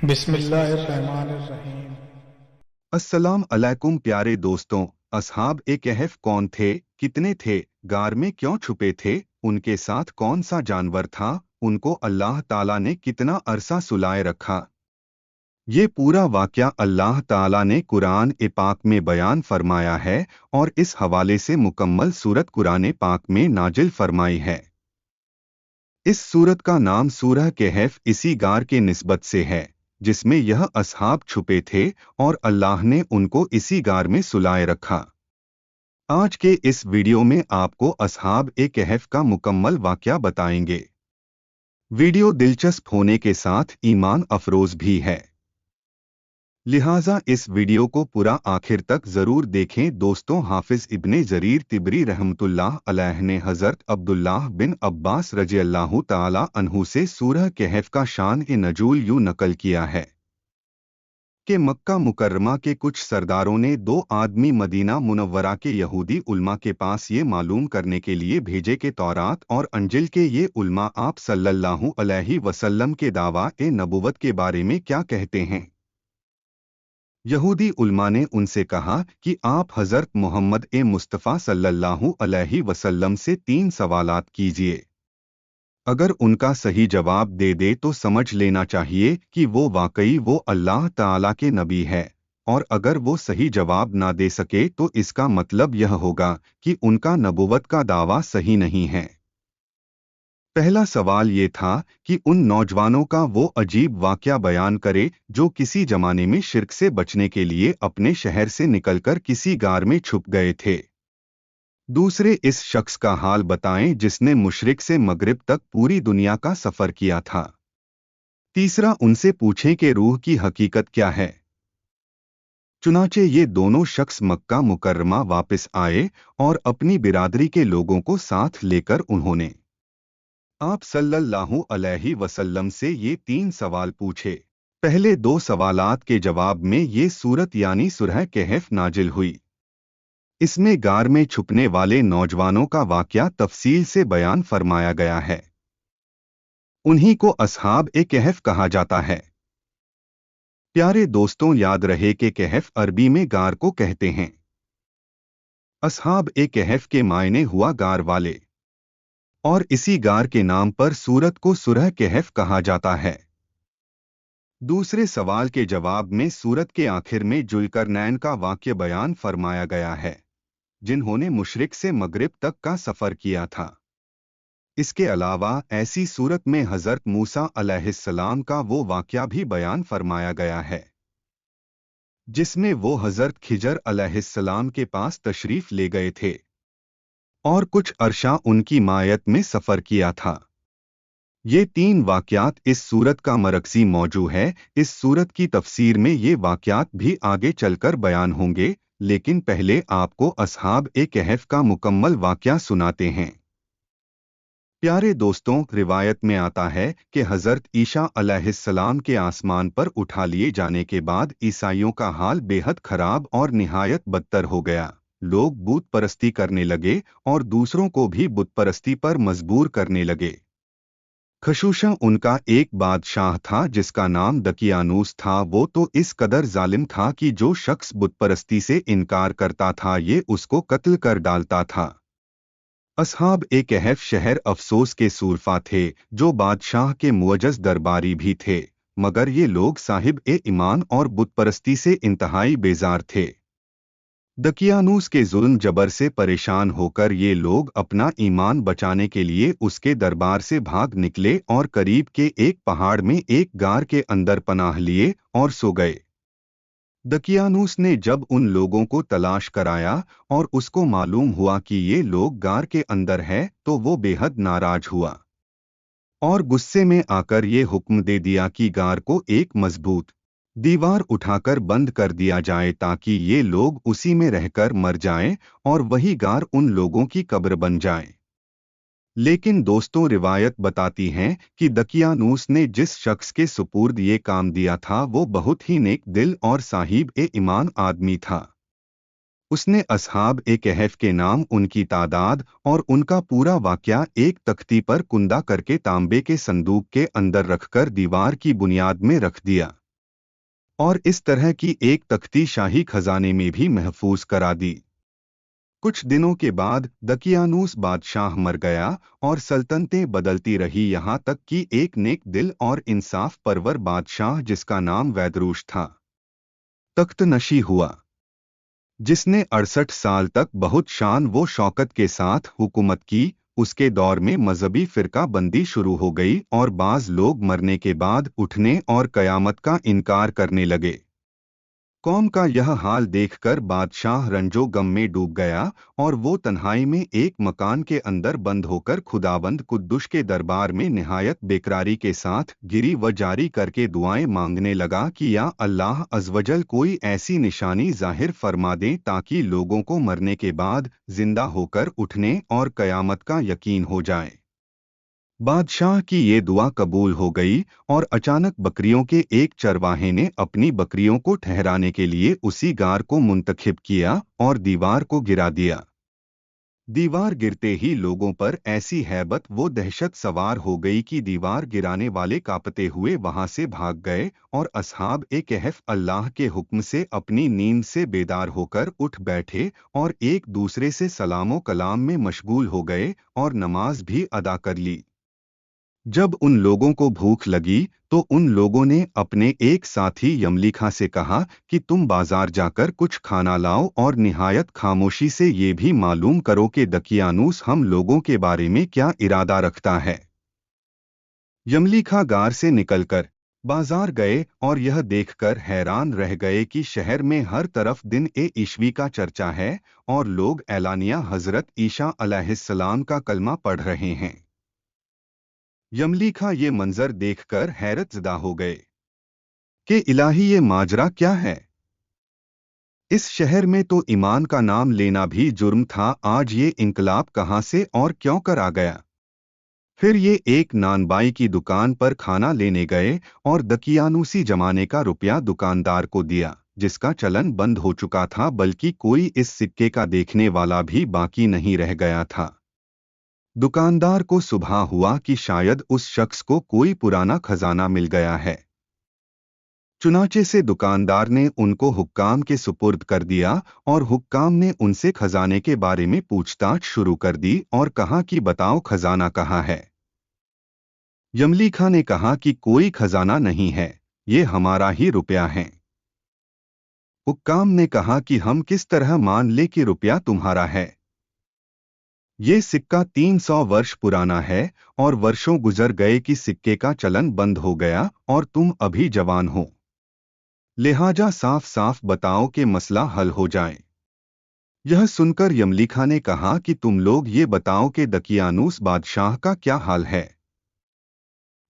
بسم اللہ الرحمن الرحیم۔ अस्सलाम अलैकुम प्यारे दोस्तों। असहाब ए कहफ कौन थे, कितने थे, गार में क्यों छुपे थे, उनके साथ कौन सा जानवर था, उनको अल्लाह ताला ने कितना अरसा सुलाए रखा। ये पूरा वाक़या अल्लाह ताला ने कुरान ए पाक में बयान फरमाया है और इस हवाले से मुकम्मल सूरत कुरान पाक में नाजिल फरमाई है। इस सूरत का नाम सूरह कहफ इसी गार के निस्बत से है जिसमें यह असहाब छुपे थे और अल्लाह ने उनको इसी गार में सुलाए रखा। आज के इस वीडियो में आपको असहाब ए कहफ का मुकम्मल वाक़या बताएंगे। वीडियो दिलचस्प होने के साथ ईमान अफरोज भी है, लिहाजा इस वीडियो को पूरा आखिर तक जरूर देखें। दोस्तों, हाफिज इब्ने जरीर तिबरी रहमतुल्लाह अलैह ने हजरत अब्दुल्लाह बिन अब्बास रज़ियल्लाहु ताला अन्हु से सूरह कहफ का शान ए नजूल यूं नकल किया है कि मक्का मुकर्रमा के कुछ सरदारों ने दो आदमी मदीना मुनव्वरा के यहूदी उल्मा के पास ये मालूम करने के लिए भेजे कि तौरात और अंजिल के ये उल्मा आप सल्लल्लाहु अलैहि वसल्लम के दावा ए नबुवत के बारे में क्या कहते हैं। यहूदी उल्मा ने उनसे कहा कि आप हजरत मोहम्मद ए मुस्तफ़ा सल्लल्लाहु अलैहि वसल्लम से 3 सवालात कीजिए। अगर उनका सही जवाब दे दे तो समझ लेना चाहिए कि वो वाकई वो अल्लाह ताला के नबी है, और अगर वो सही जवाब ना दे सके तो इसका मतलब यह होगा कि उनका नबुवत का दावा सही नहीं है। पहला सवाल ये था कि उन नौजवानों का वो अजीब वाक़या बयान करे जो किसी जमाने में शिर्क से बचने के लिए अपने शहर से निकलकर किसी गार में छुप गए थे। दूसरे, इस शख्स का हाल बताएं जिसने मुशरिक से मगरिब तक पूरी दुनिया का सफ़र किया था। तीसरा, उनसे पूछें कि रूह की हकीकत क्या है। चुनाचे ये दोनों शख्स मक्का मुकर्रमा वापस आए और अपनी बिरादरी के लोगों को साथ लेकर उन्होंने आप सल्लल्लाहु अलैहि वसल्लम से ये 3 सवाल पूछे। पहले 2 सवालात के जवाब में ये सूरत यानी सूरह कहफ नाजिल हुई। इसमें गार में छुपने वाले नौजवानों का वाक़या तफसील से बयान फरमाया गया है। उन्हीं को असहाब ए कहफ कहा जाता है। प्यारे दोस्तों, याद रहे कि कहफ अरबी में गार को कहते हैं। असहाब ए कहफ के मायने हुआ गार वाले, और इसी गार के नाम पर सूरत को सूरह कहफ कहा जाता है। दूसरे सवाल के जवाब में सूरत के आखिर में जुल्करनैन का वाक़या बयान फरमाया गया है जिन्होंने मुशरिक से मगरिब तक का सफ़र किया था। इसके अलावा ऐसी सूरत में हज़रत मूसा अलैहिस्सलाम का वो वाक़या भी बयान फरमाया गया है जिसमें वो हज़रत खिजर अलैहिस्सलाम के पास तशरीफ़ ले गए थे और कुछ अरसा उनकी मायत में सफ़र किया था। ये 3 वाक़यात इस सूरत का मरकज़ी मौजू है। इस सूरत की तफसीर में ये वाक़यात भी आगे चलकर बयान होंगे, लेकिन पहले आपको असहाब ए कहफ का मुकम्मल वाक़या सुनाते हैं। प्यारे दोस्तों, रिवायत में आता है कि हज़रत ईसा अलैहिस्सलाम के आसमान पर उठा लिए जाने के बाद ईसाइयों का हाल बेहद खराब और निहायत बदतर हो गया। लोग बुत परस्ती करने लगे और दूसरों को भी बुत परस्ती पर मजबूर करने लगे। खशूशा उनका एक बादशाह था जिसका नाम दकियानूस था। वो तो इस कदर जालिम था कि जो शख्स बुत परस्ती से इनकार करता था ये उसको कत्ल कर डालता था। असहाब ए कहफ शहर अफसोस के सूरफा थे जो बादशाह के मुअज्जज़ दरबारी भी थे, मगर ये लोग साहिब ए ईमान और बुत परस्ती से इंतहाई बेजार थे। दकियानूस के जुल्म जबर से परेशान होकर ये लोग अपना ईमान बचाने के लिए उसके दरबार से भाग निकले और करीब के एक पहाड़ में एक गार के अंदर पनाह लिए और सो गए। दकियानूस ने जब उन लोगों को तलाश कराया और उसको मालूम हुआ कि ये लोग गार के अंदर है तो वो बेहद नाराज हुआ और गुस्से में आकर ये हुक्म दे दिया कि गार को एक मजबूत दीवार उठाकर बंद कर दिया जाए ताकि ये लोग उसी में रहकर मर जाएं और वही गार उन लोगों की कब्र बन जाए। लेकिन दोस्तों, रिवायत बताती हैं कि दकियानूस ने जिस शख्स के सुपुर्द ये काम दिया था वो बहुत ही नेक दिल और साहिब ए ईमान आदमी था। उसने असहाब ए कहफ के नाम, उनकी तादाद और उनका पूरा वाक़या एक तख्ती पर कुंदा करके तांबे के संदूक के अंदर रखकर दीवार की बुनियाद में रख दिया। और इस तरह की एक तख्ती शाही खजाने में भी महफूज करा दी। कुछ दिनों के बाद दकियानूस बादशाह मर गया और सल्तनतें बदलती रही, यहाँ तक कि एक नेक दिल और इंसाफ परवर बादशाह जिसका नाम वैदरूश था तख्त नशी हुआ, जिसने 68 साल तक बहुत शान व शौकत के साथ हुकूमत की। उसके दौर में मजहबी फिरका बंदी शुरू हो गई और बाज लोग मरने के बाद उठने और कयामत का इनकार करने लगे। कौम का यह हाल देखकर बादशाह रंजो गम में डूब गया और वो तन्हाई में एक मकान के अंदर बंद होकर खुदावंद कुद्दुस के दरबार में निहायत बेकरारी के साथ गिरी व जारी करके दुआएं मांगने लगा कि या अल्लाह अज़वजल कोई ऐसी निशानी जाहिर फरमा दें ताकि लोगों को मरने के बाद जिंदा होकर उठने और कयामत का यकीन हो जाए। बादशाह की ये दुआ कबूल हो गई और अचानक बकरियों के एक चरवाहे ने अपनी बकरियों को ठहराने के लिए उसी गार को मुंतखिब किया और दीवार को गिरा दिया। दीवार गिरते ही लोगों पर ऐसी हैबत वो दहशत सवार हो गई कि दीवार गिराने वाले कांपते हुए वहां से भाग गए और असहाब ए कहफ अल्लाह के हुक्म से अपनी नींद से बेदार होकर उठ बैठे और एक दूसरे से सलामो कलाम में मशगूल हो गए और नमाज भी अदा कर ली। जब उन लोगों को भूख लगी तो उन लोगों ने अपने एक साथी यमलीखा से कहा कि तुम बाजार जाकर कुछ खाना लाओ और निहायत खामोशी से ये भी मालूम करो कि दकियानूस हम लोगों के बारे में क्या इरादा रखता है। यमलीखा गार से निकलकर बाजार गए और यह देखकर हैरान रह गए कि शहर में हर तरफ दिन ए ईशवी का चर्चा है और लोग एलानिया हजरत ईशा अलैहिस्सलाम का कलमा पढ़ रहे हैं। यमलीखा ये मंजर देखकर हैरतज़दा हो गए कि इलाही ये माजरा क्या है। इस शहर में तो ईमान का नाम लेना भी जुर्म था, आज ये इंकलाब कहाँ से और क्यों कर आ गया। फिर ये एक नानबाई की दुकान पर खाना लेने गए और दकियानूसी जमाने का रुपया दुकानदार को दिया जिसका चलन बंद हो चुका था, बल्कि कोई इस सिक्के का देखने वाला भी बाकी नहीं रह गया था। दुकानदार को सुबह हुआ कि शायद उस शख्स को कोई पुराना खजाना मिल गया है। चुनाचे से दुकानदार ने उनको हुक्काम के सुपुर्द कर दिया और हुक्काम ने उनसे खजाने के बारे में पूछताछ शुरू कर दी और कहा कि बताओ खजाना कहाँ है। यमलीखा ने कहा कि कोई खजाना नहीं है, ये हमारा ही रुपया है। हुक्काम ने कहा कि हम किस तरह मान ले कि रुपया तुम्हारा है। ये सिक्का 300 वर्ष पुराना है और वर्षों गुजर गए कि सिक्के का चलन बंद हो गया और तुम अभी जवान हो, लिहाजा साफ साफ बताओ कि मसला हल हो जाए। यह सुनकर यमलीखा ने कहा कि तुम लोग ये बताओ कि दकियानूस बादशाह का क्या हाल है।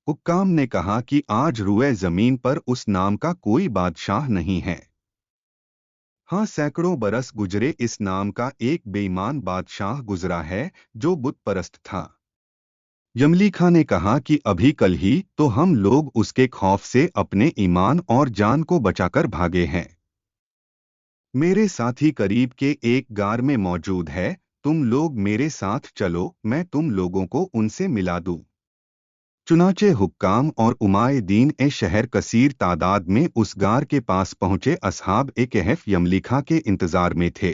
हुक्काम ने कहा कि आज रुए जमीन पर उस नाम का कोई बादशाह नहीं है। हाँ, सैकड़ों बरस गुजरे इस नाम का एक बेईमान बादशाह गुजरा है जो बुत परस्त था। यमलीखा ने कहा कि अभी कल ही तो हम लोग उसके खौफ से अपने ईमान और जान को बचाकर भागे हैं। मेरे साथी करीब के एक गार में मौजूद है, तुम लोग मेरे साथ चलो, मैं तुम लोगों को उनसे मिला दूं। चुनाचे हुक्काम और उमायदीन ए शहर कसीर तादाद में उस गार के पास पहुंचे असहाब ए कहफ यमलीखा के इंतजार में थे।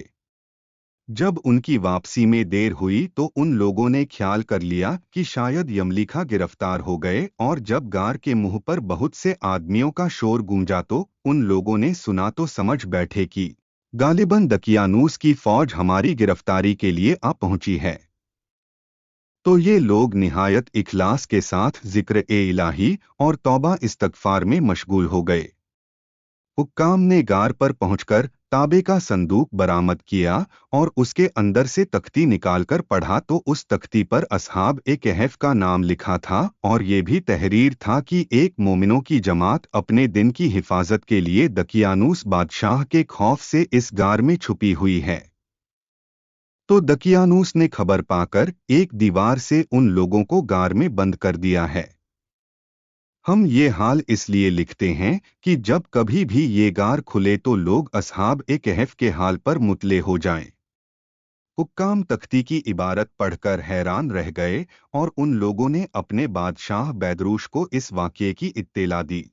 जब उनकी वापसी में देर हुई तो उन लोगों ने ख्याल कर लिया कि शायद यमलीखा गिरफ्तार हो गए और जब गार के मुंह पर बहुत से आदमियों का शोर गूंजा तो उन लोगों ने सुना तो समझ बैठे कि गालिबन दकियानूस की फौज हमारी गिरफ्तारी के लिए आ पहुंची है। तो ये लोग निहायत इखलास के साथ जिक्र ए इलाही और तौबा इस्तगफार में मशगूल हो गए। हुक्काम ने गार पर पहुंचकर ताबे का संदूक बरामद किया और उसके अंदर से तख्ती निकालकर पढ़ा तो उस तख्ती पर असहाब ए कहफ का नाम लिखा था और ये भी तहरीर था कि एक मोमिनों की जमात अपने दिन की हिफाजत के लिए दकियानूस बादशाह के खौफ से इस गार में छुपी हुई है। तो दकियानूस ने खबर पाकर एक दीवार से उन लोगों को गार में बंद कर दिया है। हम ये हाल इसलिए लिखते हैं कि जब कभी भी ये गार खुले तो लोग असहाब ए कहफ के हाल पर मुतले हो जाएं। हुक्काम तख्ती की इबारत पढ़कर हैरान रह गए और उन लोगों ने अपने बादशाह बैदरूश को इस वाक़ये की इत्तेला दी।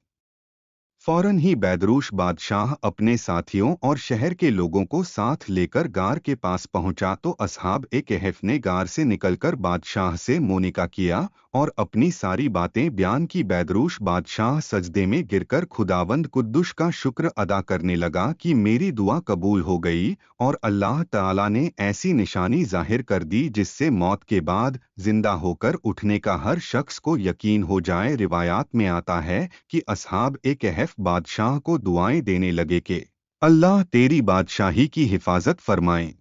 फौरन ही बैदरूश बादशाह अपने साथियों और शहर के लोगों को साथ लेकर गार के पास पहुंचा तो असहाब ए कहफ ने गार से निकलकर बादशाह से मोनिका किया और अपनी सारी बातें बयान की। बैदरूश बादशाह सजदे में गिरकर खुदावंद कुद्दुस का शुक्र अदा करने लगा कि मेरी दुआ कबूल हो गई और अल्लाह ताला ने ऐसी निशानी जाहिर कर दी जिससे मौत के बाद जिंदा होकर उठने का हर शख्स को यकीन हो जाए। रिवायात में आता है कि असहाब ए कहफ बादशाह को दुआएं देने लगे कि अल्लाह तेरी बादशाही की हिफाजत फरमाए।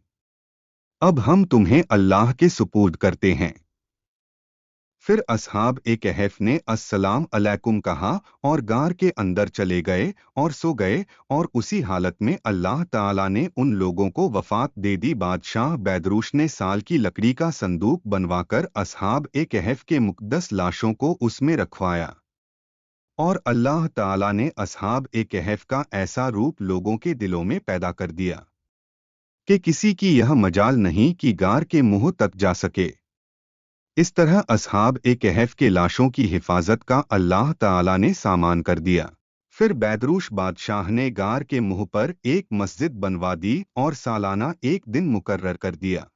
अब हम तुम्हें अल्लाह के सुपुर्द करते हैं। फिर असहाब ए कहफ ने अस्सलाम अलैकुम कहा और गार के अंदर चले गए और सो गए और उसी हालत में अल्लाह ताला ने उन लोगों को वफात दे दी। बादशाह बैदरूश ने साल की लकड़ी का संदूक बनवाकर असहाब ए कहफ के मुक़द्दस लाशों को उसमें रखवाया और अल्लाह ताला ने असहाब ए कहफ का ऐसा रूप लोगों के दिलों में पैदा कर दिया कि किसी की यह मजाल नहीं कि गार के मुंह तक जा सके। इस तरह असहाब ए कहफ के लाशों की हिफाजत का अल्लाह ताला ने सामान कर दिया। फिर बैदरूश बादशाह ने गार के मुंह पर एक मस्जिद बनवा दी और सालाना एक दिन मुकर्रर कर दिया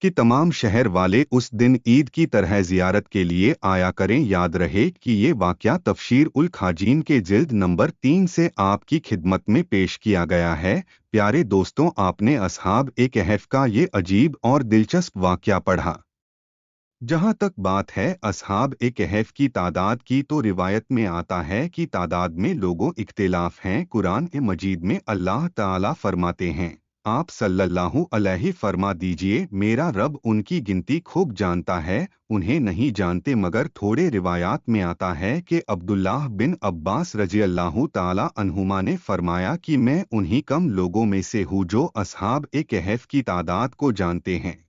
कि तमाम शहर वाले उस दिन ईद की तरह जियारत के लिए आया करें। याद रहे कि ये वाक़या तफसीर उल खाजीन के जिल्द नंबर 3 से आपकी खिदमत में पेश किया गया है। प्यारे दोस्तों, आपने असहाब ए कहफ का ये अजीब और दिलचस्प वाक़या पढ़ा। जहाँ तक बात है असहाब ए कहफ की तादाद की तो रिवायत में आता है कि तादाद में लोगों इख्तिलाफ हैं। कुरान ए मजीद में अल्लाह ताला फरमाते हैं, आप सल्लल्लाहु अलैहि फरमा दीजिए, मेरा रब उनकी गिनती खूब जानता है, उन्हें नहीं जानते मगर थोड़े। रिवायात में आता है कि अब्दुल्लाह बिन अब्बास रज़ियल्लाहु ताला अन्हुमा ने फरमाया कि मैं उन्हीं कम लोगों में से हूँ जो असहाब ए कहफ की तादाद को जानते हैं।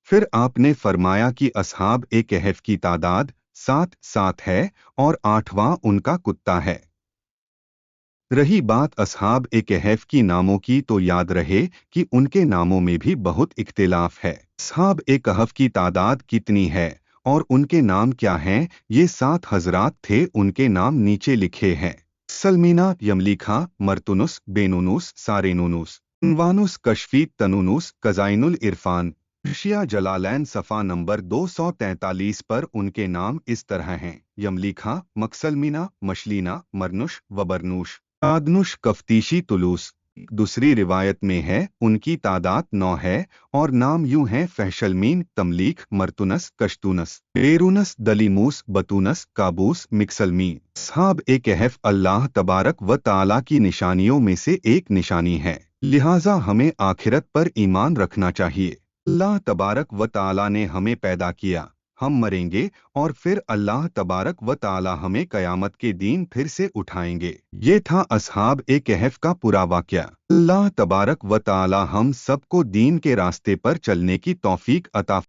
फिर आपने फरमाया कि असहाब ए कहफ की तादाद 7 है और 8वां उनका कुत्ता है। रही बात असहाब ए कहफ की नामों की तो याद रहे कि उनके नामों में भी बहुत इख्तिलाफ है। असहाब ए कहफ की तादाद कितनी है और उनके नाम क्या हैं, ये 7 हजरात थे, उनके नाम नीचे लिखे हैं। सलमीना, यमलीखा, मर्तुनुस, बेनुनुस, सारेनुनुस, उनवानुस, कशफी, तनुनुस, कजाइनुल इरफान। शिया जलालैन सफ़ा नंबर 243 पर उनके नाम इस तरह हैं: यमलीखा, मकसलमीना, मशलीना, मरनुश, वबरनुश, आदनुश, कफ्तीशी, तुलूस। दूसरी रिवायत में है उनकी तादाद 9 है और नाम यूं हैं: फहशलमीन, तमलीख, मर्तुनस, कश्तूनस, एरुनस, दलीमूस, बतूनस, काबूस, मिक्सलमीन। असहाब ए कहफ अल्लाह तबारक व ताला की निशानियों में से एक निशानी है, लिहाजा हमें आखिरत पर ईमान रखना चाहिए। अल्लाह तबारक व ताला ने हमें पैदा किया, हम मरेंगे और फिर अल्लाह तबारक व ताला हमें कयामत के दिन फिर से उठाएंगे। ये था असहाब ए कहफ का पूरा वाक़या। अल्लाह तबारक व ताला हम सबको दीन के रास्ते पर चलने की तौफीक अता